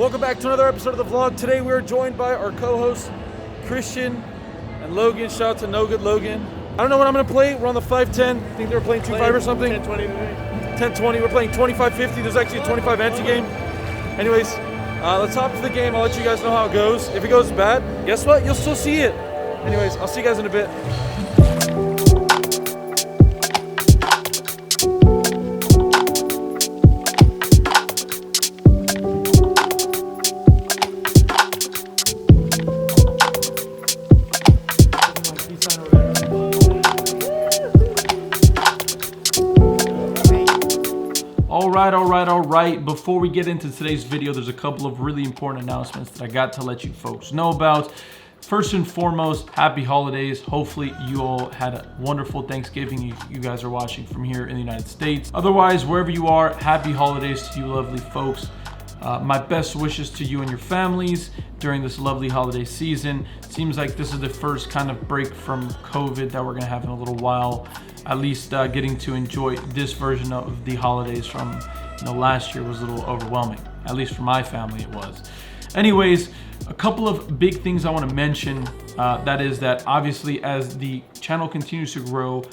Welcome back to another episode of the vlog. Today we are joined by our co-hosts, Christian and Logan. Shout out to No Good Logan. I don't know what I'm going to play. We're on the 510. I think they were playing 2-5 or something. 10-20 today. 10-20. We're playing 25-50. There's actually a 25 ante game. Anyways, let's hop to the game. I'll let you guys know how it goes. If it goes bad, guess what? You'll still see it. Anyways, I'll see you guys in a bit. All right. Before we get into today's video, there's a couple of really important announcements that I got to let you folks know about. First and foremost, happy holidays. Hopefully you all had a wonderful Thanksgiving. You guys are watching from here in the United States. Otherwise, wherever you are, happy holidays to you lovely folks. My best wishes to you and your families during this lovely holiday season. Seems like this is the first kind of break from COVID that we're gonna have in a little while. At least getting to enjoy this version of the holidays from last year was a little overwhelming. At least for my family it was. Anyways, a couple of big things I want to mention. That is that obviously as the channel continues to grow,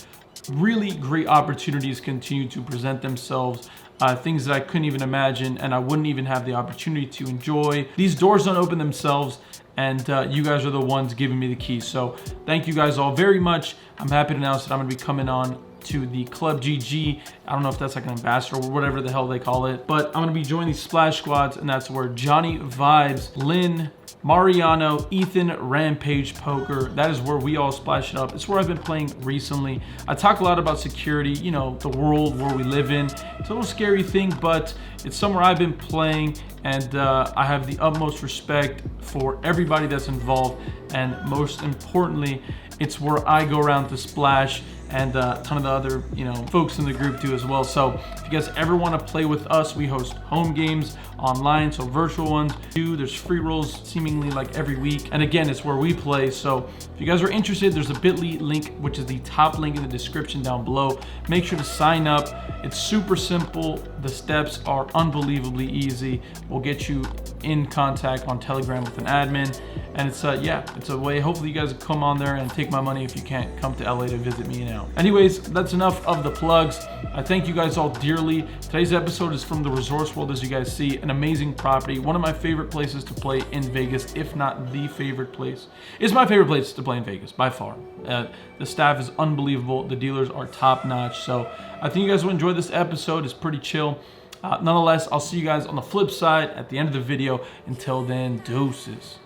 really great opportunities continue to present themselves. Things that I couldn't even imagine and I wouldn't even have the opportunity to enjoy. These doors don't open themselves, and you guys are the ones giving me the keys. So thank you guys all very much. I'm happy to announce that I'm gonna be coming on to the Club GG. I don't know if that's like an ambassador or whatever the hell they call it, but I'm gonna be joining these splash squads, and that's where Johnny Vibes, Lynn, Mariano, Ethan, Rampage Poker, that is where we all splash it up. It's where I've been playing recently. I talk a lot about security, the world where we live in. It's a little scary thing, but it's somewhere I've been playing, and I have the utmost respect for everybody that's involved, and most importantly, it's where I go around to splash, and a ton of the other folks in the group do as well. So if you guys ever want to play with us, we host home games online, so virtual ones too. There's free rolls seemingly like every week, and again, it's where we play. So if you guys are interested, there's a bit.ly link, which is the top link in the description down below. Make sure to sign up. It's super simple. The steps are unbelievably easy. We'll get you in contact on Telegram with an admin, and it's it's a way. Hopefully you guys come on there and take my money if you can't come to LA to visit me now. Anyways, that's enough of the plugs. I thank you guys all dearly. Today's episode is from the Resorts World. As you guys see, an amazing property, one of my favorite places to play in Vegas, if not the favorite place. It's my favorite place to play in Vegas by far. The staff is unbelievable. The dealers are top notch. So I think you guys will enjoy this episode. It's pretty chill. Nonetheless, I'll see you guys on the flip side at the end of the video. Until then, deuces.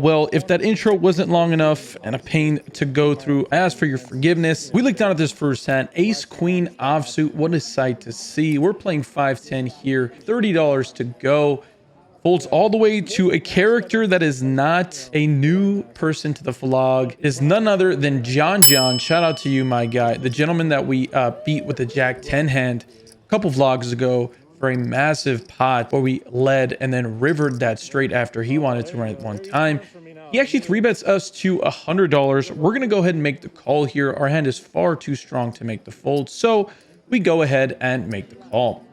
Well, if that intro wasn't long enough and a pain to go through, I ask for your forgiveness. We looked down at this first hand, ace queen offsuit. What a sight to see. We're playing 510 here, $30 to go. Folds all the way to a character that is not a new person to the vlog, is none other than John. Shout out to you, my guy, the gentleman that we beat with the Jack 10 hand a couple vlogs ago for a massive pot where we led and then rivered that straight after he wanted to run it one time. He actually 3-bets us to $100. We're gonna go ahead and make the call here. Our hand is far too strong to make the fold, so we go ahead and make the call.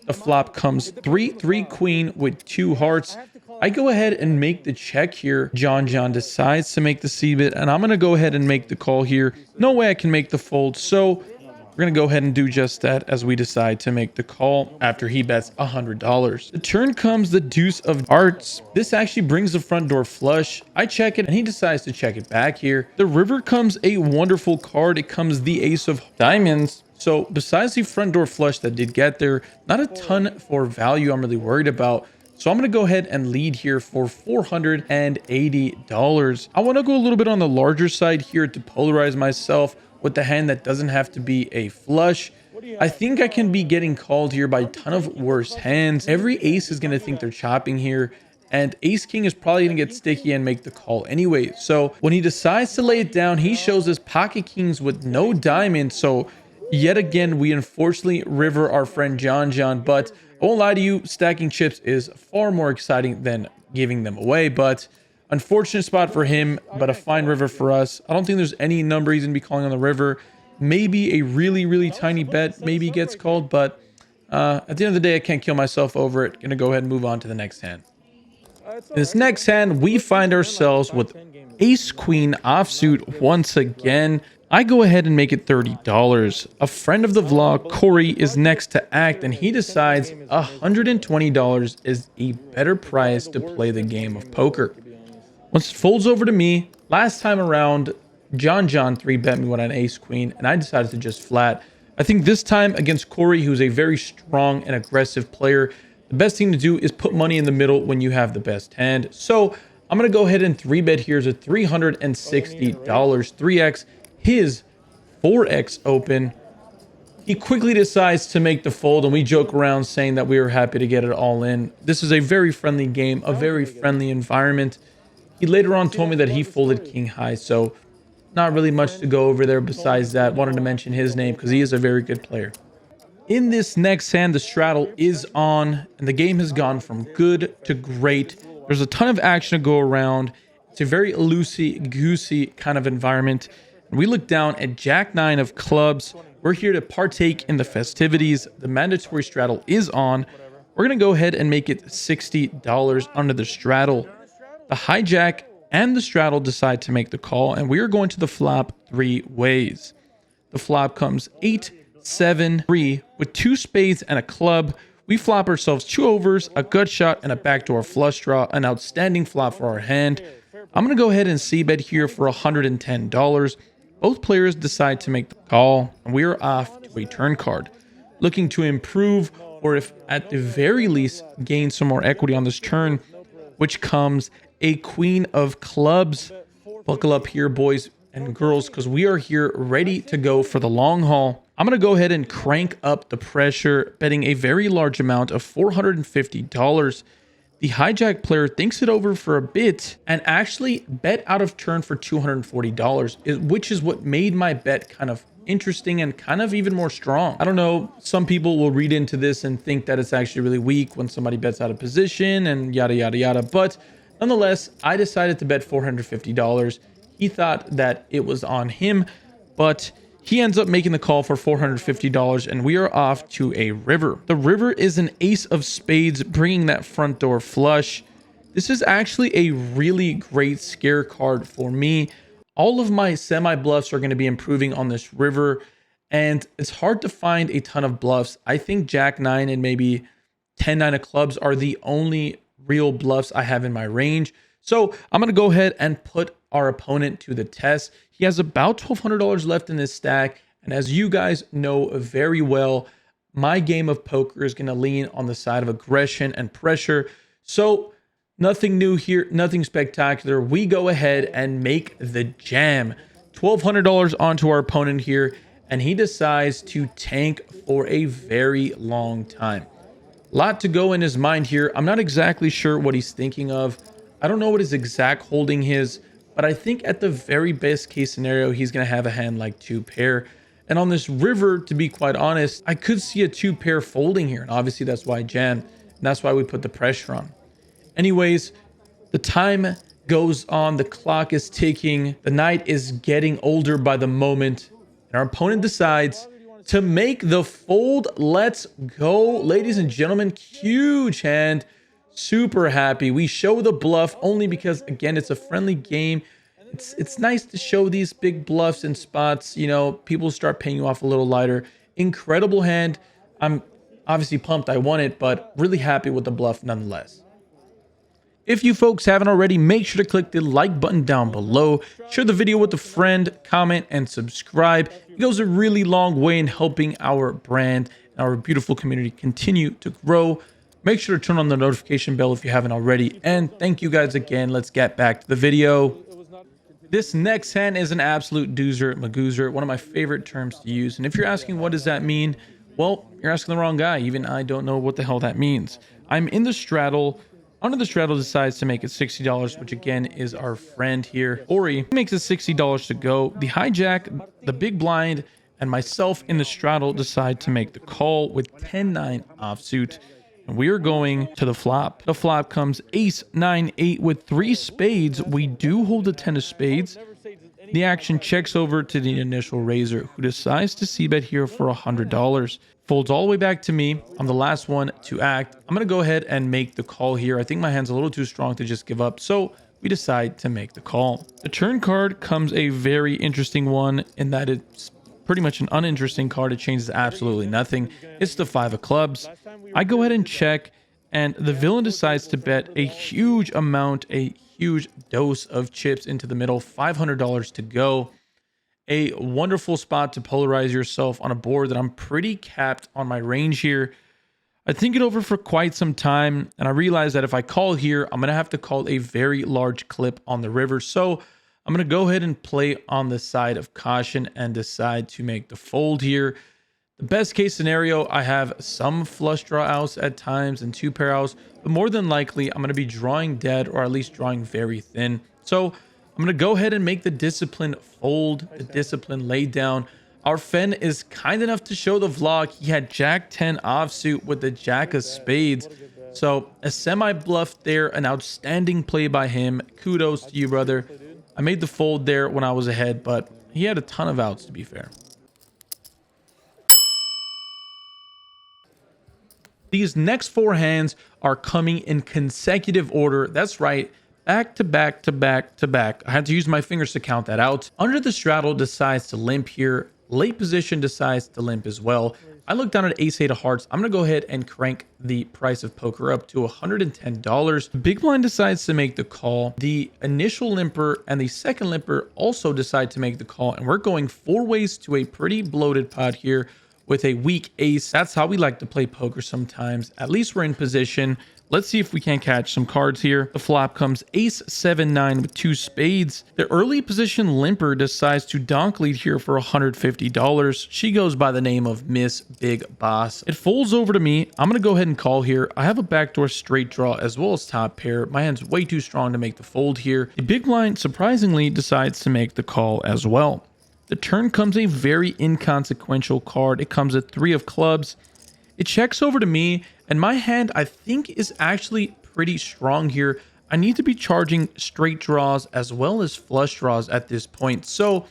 The flop comes 3-3 queen with 2 hearts. I go ahead and make the check here. John decides to make the c-bet, and I'm gonna go ahead and make the call here. No way I can make the fold, so we're gonna go ahead and do just that as we decide to make the call after he bets $100. The turn comes the deuce of hearts. This actually brings the front door flush. I check it and he decides to check it back here. The river comes a wonderful card. It comes the ace of diamonds. So besides the front door flush that did get there, not a ton for value I'm really worried about. So I'm going to go ahead and lead here for $480. I want to go a little bit on the larger side here to polarize myself with the hand that doesn't have to be a flush. I think I can be getting called here by a ton of worse hands. Every ace is going to think they're chopping here, and ace king is probably going to get sticky and make the call anyway. So when he decides to lay it down, he shows us pocket kings with no diamond. So yet again, we unfortunately river our friend John, but I won't lie to you, stacking chips is far more exciting than giving them away. But Unfortunate spot for him, but a fine river for us. I don't think there's any number he's going to be calling on the river. Maybe a really, really tiny bet maybe gets called, but at the end of the day, I can't kill myself over it. Going to go ahead and move on to the next hand. In this next hand, we find ourselves with ace queen offsuit once again. I go ahead and make it $30. A friend of the vlog, Corey, is next to act, and he decides $120 is a better price to play the game of poker. Once it folds over to me, last time around, John 3-bet me when I had ace queen, and I decided to just flat. I think this time against Corey, who's a very strong and aggressive player, the best thing to do is put money in the middle when you have the best hand. So I'm going to go ahead and 3-bet here to $360, 3x his 4x open. He quickly decides to make the fold, and we joke around saying that we were happy to get it all in. This is a very friendly game, a very friendly environment. He later on told me that he folded king high, so not really much to go over there besides that. Wanted to mention his name because he is a very good player. In this next hand, the straddle is on, and the game has gone from good to great. There's a ton of action to go around. It's a very loosey-goosey kind of environment. And we look down at Jack 9 of clubs. We're here to partake in the festivities. The mandatory straddle is on. We're going to go ahead and make it $60 under the straddle. The hijack and the straddle decide to make the call, and we are going to the flop 3 ways. The flop comes 8, 7, 3 with 2 spades and a club. We flop ourselves 2 overs, a gut shot, and a backdoor flush draw. An outstanding flop for our hand. I'm going to go ahead and c-bet here for $110. Both players decide to make the call, and we are off to a turn card. Looking to improve, or if at the very least gain some more equity on this turn, which comes a queen of clubs. Buckle up here, boys and girls, because we are here ready to go for the long haul. I'm going to go ahead and crank up the pressure, betting a very large amount of $450. The hijack player thinks it over for a bit and actually bet out of turn for $240, which is what made my bet kind of interesting and kind of even more strong. I don't know, some people will read into this and think that it's actually really weak when somebody bets out of position and yada, yada, yada. But nonetheless, I decided to bet $450. He thought that it was on him, but he ends up making the call for $450, and we are off to a river. The river is an ace of spades, bringing that front door flush. This is actually a really great scare card for me. All of my semi bluffs are going to be improving on this river, and it's hard to find a ton of bluffs. I think Jack 9 and maybe 10-9 of clubs are the only real bluffs I have in my range. So I'm going to go ahead and put our opponent to the test. He has about $1,200 left in his stack, and as you guys know very well, my game of poker is going to lean on the side of aggression and pressure. So nothing new here, nothing spectacular. We go ahead and make the jam. $1,200 onto our opponent here, and he decides to tank for a very long time. A lot to go in his mind here. I'm not exactly sure what he's thinking of. I don't know what his exact holding is, but I think at the very best case scenario, he's going to have a hand like 2-pair. And on this river, to be quite honest, I could see a 2-pair folding here. And obviously that's why I jammed, and that's why we put the pressure on. Anyways, the time goes on, the clock is ticking, the night is getting older by the moment, and our opponent decides to make the fold. Let's go, ladies and gentlemen. Huge hand. Super happy. We show the bluff only because, again, it's a friendly game. It's nice to show these big bluffs in spots. You know, people start paying you off a little lighter. Incredible hand. I'm obviously pumped I won it, but really happy with the bluff nonetheless. If you folks haven't already, make sure to click the like button down below, share the video with a friend, comment, and subscribe. It goes a really long way in helping our brand and our beautiful community continue to grow. Make sure to turn on the notification bell if you haven't already. And thank you guys again. Let's get back to the video. This next hand is an absolute doozer, magoozer, one of my favorite terms to use. And if you're asking what does that mean, well, you're asking the wrong guy. Even I don't know what the hell that means. I'm in the straddle. Under the straddle decides to make it $60, which again is our friend here, Ori. He makes it $60 to go. The hijack, the big blind, and myself in the straddle decide to make the call with 10-9 offsuit. and we are going to the flop. The flop comes ace 9 8 with 3 spades. We do hold a 10 of spades. The action checks over to the initial raiser, who decides to c-bet here for $100. Folds all the way back to me. I'm the last one to act. I'm going to go ahead and make the call here. I think my hand's a little too strong to just give up, so we decide to make the call. The turn card comes a very interesting one in that it's pretty much an uninteresting card. It changes absolutely nothing. It's the 5 of clubs. I go ahead and check, and the villain decides to bet a huge amount, a huge dose of chips into the middle. $500 to go. A wonderful spot to polarize yourself on a board that I'm pretty capped on my range here. I think it over for quite some time, and I realize that if I call here, I'm going to have to call a very large clip on the river. So I'm going to go ahead and play on the side of caution and decide to make the fold here. The best case scenario, I have some flush draw outs at times and 2 pair outs, but more than likely, I'm going to be drawing dead or at least drawing very thin. So I'm going to go ahead and make the discipline fold, the discipline lay down. Our Fen is kind enough to show the vlog. He had Jack 10 offsuit with the Jack of spades. So a semi bluff there, an outstanding play by him. Kudos to you, brother. I made the fold there when I was ahead, but he had a ton of outs, to be fair. These next 4 hands are coming in consecutive order. That's right. Back to back to back to back. I had to use my fingers to count that out. Under the straddle decides to limp here. Late position decides to limp as well. I look down at ace 8 of hearts. I'm going to go ahead and crank the price of poker up to $110. The big blind decides to make the call. The initial limper and the second limper also decide to make the call. And we're going 4 ways to a pretty bloated pot here with a weak ace. That's how we like to play poker sometimes. At least we're in position. Let's see if we can catch some cards here. The flop comes ace 7 9 with 2 spades. The early position limper decides to donk lead here for $150. She goes by the name of Miss Big Boss. It folds over to me. I'm going to go ahead and call here. I have a backdoor straight draw as well as top pair. My hand's way too strong to make the fold here. The big blind surprisingly decides to make the call as well. The turn comes a very inconsequential card. It comes at 3 of clubs. It checks over to me, and my hand, I think, is actually pretty strong here. I need to be charging straight draws as well as flush draws at this point. So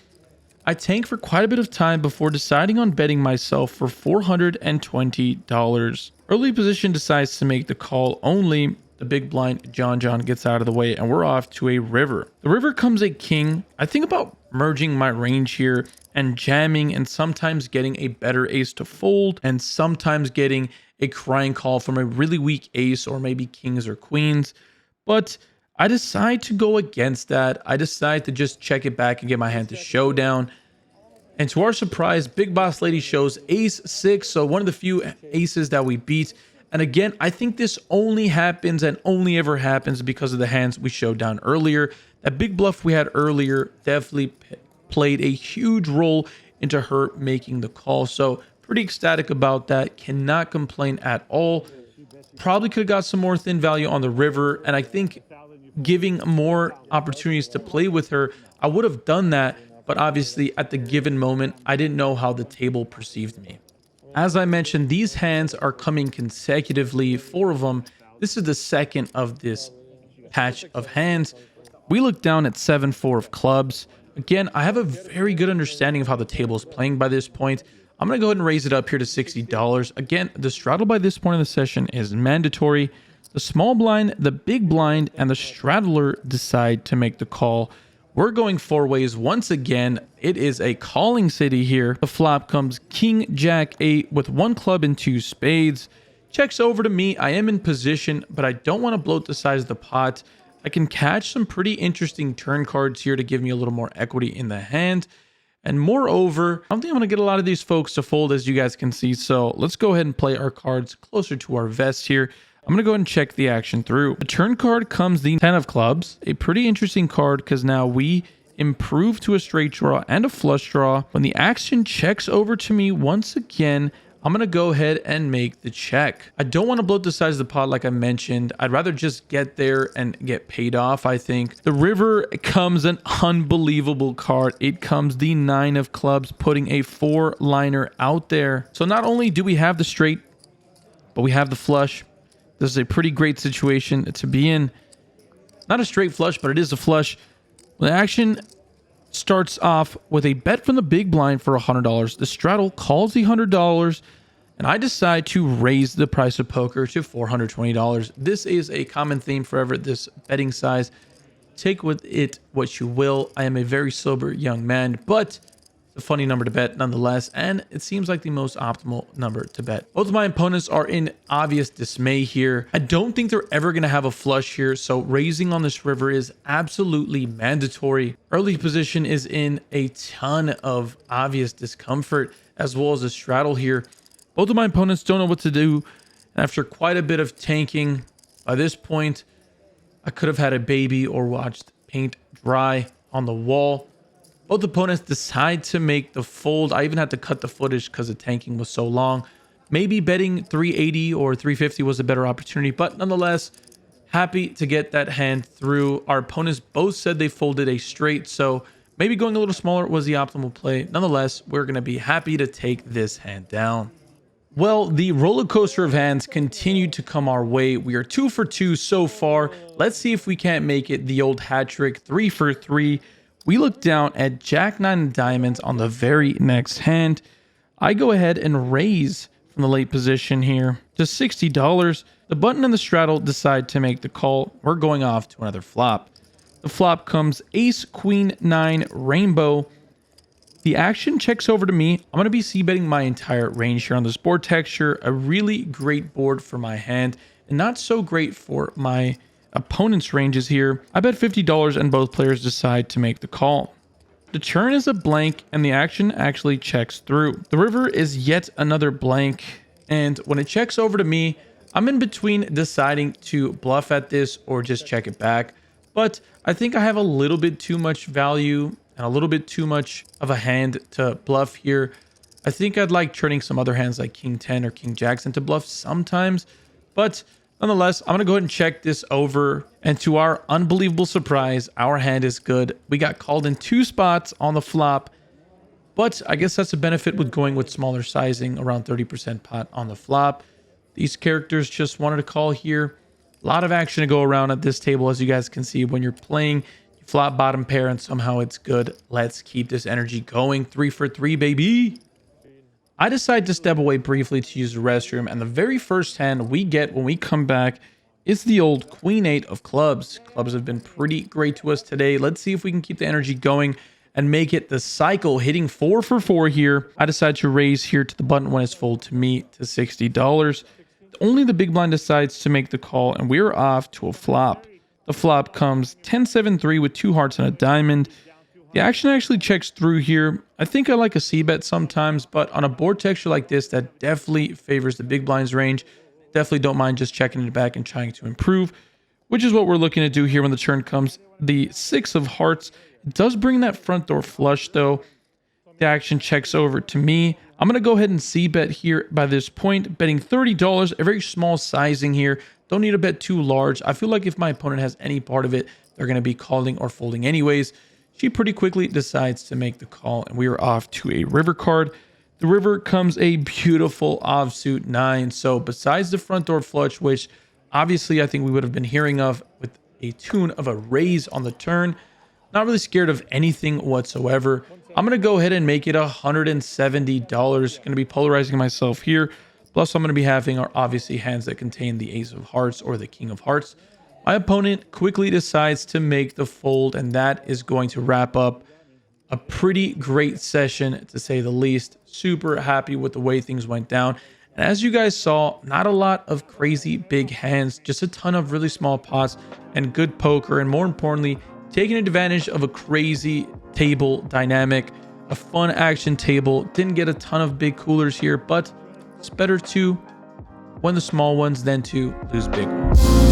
I tank for quite a bit of time before deciding on betting myself for $420. Early position decides to make the call only. The big blind John gets out of the way, and we're off to a river. The river comes a king. I think about merging my range here and jamming and sometimes getting a better ace to fold and sometimes getting a crying call from a really weak ace or maybe kings or queens. But I decide to go against that. I decide to just check it back and get my hand to showdown. And to our surprise, Big Boss Lady shows ace 6. So one of the few aces that we beat. And again, I think this only happens and only ever happens because of the hands we showed down earlier. That big bluff we had earlier definitely played a huge role into her making the call. So pretty ecstatic about that. Cannot complain at all. Probably could have got some more thin value on the river. And I think giving more opportunities to play with her, I would have done that. But obviously at the given moment, I didn't know how the table perceived me. As I mentioned, these hands are coming consecutively, 4 of them. This is the second of this patch of hands. We look down at 7-4 of clubs. Again, I have a very good understanding of how the table is playing by this point. I'm going to go ahead and raise it up here to $60. Again, the straddle by this point in the session is mandatory. The small blind, the big blind, and the straddler decide to make the call. We're going 4 ways once again. It is a calling city here. The flop comes king jack 8 with 1 club and 2 spades. Checks over to me. I am in position, but I don't want to bloat the size of the pot. I can catch some pretty interesting turn cards here to give me a little more equity in the hand. And moreover, I don't think I'm going to get a lot of these folks to fold, as you guys can see. So let's go ahead and play our cards closer to our vest here. I'm going to go ahead and check the action through. The turn card comes the 10 of clubs. A pretty interesting card because now we improve to a straight draw and a flush draw. When the action checks over to me once again, I'm going to go ahead and make the check. I don't want to bloat the size of the pot like I mentioned. I'd rather just get there and get paid off, I think. The river comes an unbelievable card. It comes the 9 of clubs, putting a 4-liner out there. So not only do we have the straight, but we have the flush. This is a pretty great situation to be in. Not a straight flush, but it is a flush. The action starts off with a bet from the big blind for $100. The straddle calls the $100, and I decide to raise the price of poker to $420. This is a common theme forever, this betting size. Take with it what you will. I am a very sober young man, but a funny number to bet nonetheless, and it seems like the most optimal number to bet. Both of my opponents are in obvious dismay here. I don't think they're ever going to have a flush here, so raising on this river is absolutely mandatory. Early position is in a ton of obvious discomfort, as well as a straddle here. Both of my opponents don't know what to do, and after quite a bit of tanking, by this point I could have had a baby or watched paint dry on the wall. Both opponents decide to make the fold. I even had to cut the footage because the tanking was so long. Maybe betting 380 or 350 was a better opportunity, but nonetheless, happy to get that hand through. Our opponents both said they folded a straight, so maybe going a little smaller was the optimal play. Nonetheless, we're going to be happy to take this hand down. Well, the roller coaster of hands continued to come our way. We are 2 for 2 so far. Let's see if we can't make it the old hat trick, 3 for 3. We look down at Jack 9 of diamonds on the very next hand. I go ahead and raise from the late position here to $60. The button and the straddle decide to make the call. We're going off to another flop. The flop comes ace, queen, 9, rainbow. The action checks over to me. I'm going to be c-betting my entire range here on this board texture. A really great board for my hand and not so great for my opponent's ranges here. I bet $50 and both players decide to make the call. The turn is a blank and the action actually checks through. The river is yet another blank, and when it checks over to me, I'm in between deciding to bluff at this or just check it back. But I think I have a little bit too much value and a little bit too much of a hand to bluff here. I think I'd like turning some other hands like King 10 or King Jacks into bluff sometimes, but nonetheless, I'm going to go ahead and check this over. And to our unbelievable surprise, our hand is good. We got called in 2 spots on the flop. But I guess that's a benefit with going with smaller sizing, around 30% pot on the flop. These characters just wanted to call here. A lot of action to go around at this table, as you guys can see. When you're playing, you flop bottom pair and somehow it's good. Let's keep this energy going. 3 for 3, baby. I decide to step away briefly to use the restroom, and the very first hand we get when we come back is the old Queen 8 of clubs. Clubs have been pretty great to us today. Let's see if we can keep the energy going and make it the cycle, hitting 4 for 4 here. I decide to raise here to the button when it's fold to me to $60. Only the big blind decides to make the call, and we're off to a flop. The flop comes 10-7-3 with 2 hearts and a diamond. The action actually checks through here. I think I like a c-bet sometimes, but on a board texture like this, that definitely favors the big blind's range. Definitely don't mind just checking it back and trying to improve, which is what we're looking to do here when the turn comes. The 6 of hearts. It does bring that front door flush, though. The action checks over to me. I'm going to go ahead and c-bet here by this point, betting $30, a very small sizing here. Don't need to bet too large. I feel like if my opponent has any part of it, they're going to be calling or folding anyways. She pretty quickly decides to make the call, and we are off to a river card. The river comes a beautiful offsuit 9. So besides the front door flush, which obviously I think we would have been hearing of with a tune of a raise on the turn, not really scared of anything whatsoever. I'm going to go ahead and make it $170. Going to be polarizing myself here. Plus, I'm going to be having our obviously hands that contain the Ace of Hearts or the King of Hearts. My opponent quickly decides to make the fold, and that is going to wrap up a pretty great session, to say the least. Super happy with the way things went down. And as you guys saw, not a lot of crazy big hands, just a ton of really small pots and good poker, and more importantly, taking advantage of a crazy table dynamic, a fun action table. Didn't get a ton of big coolers here, but it's better to win the small ones than to lose big ones.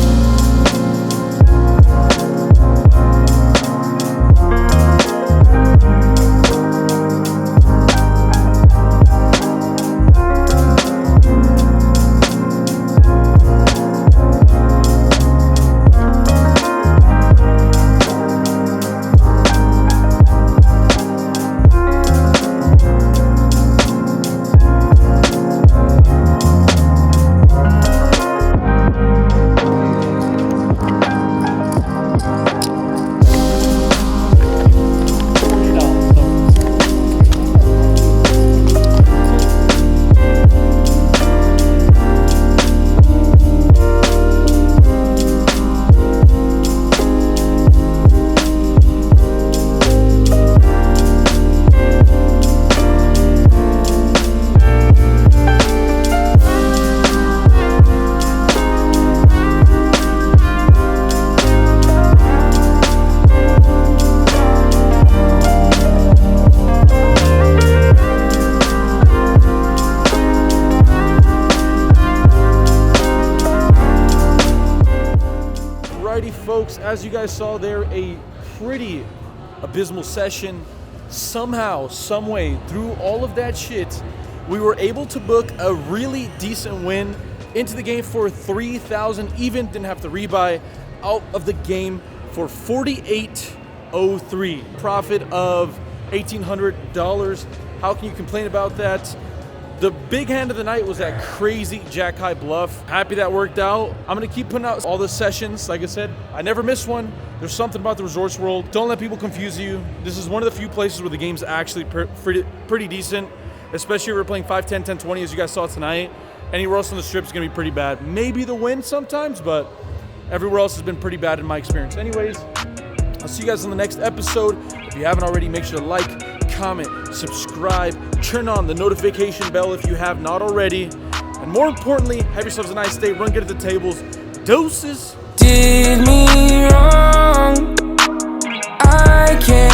as you guys saw there, a pretty abysmal session. Somehow, some way, through all of that shit, we were able to book a really decent win into the game for 3,000, even didn't have to rebuy, out of the game for 48.03, profit of $1,800. How can you complain about that? The big hand of the night was that crazy Jack High Bluff. Happy that worked out. I'm gonna keep putting out all the sessions. Like I said, I never miss one. There's something about the Resorts World. Don't let people confuse you. This is one of the few places where the game's actually pretty decent, especially if we're playing 5, 10, 10, 20, as you guys saw tonight. Anywhere else on the strip is gonna be pretty bad. Maybe the win sometimes, but everywhere else has been pretty bad in my experience. Anyways, I'll see you guys in the next episode. If you haven't already, make sure to like, comment, subscribe, turn on the notification bell if you have not already. And more importantly, have yourselves a nice day. Run good at the tables. Doses. Did me wrong. I can't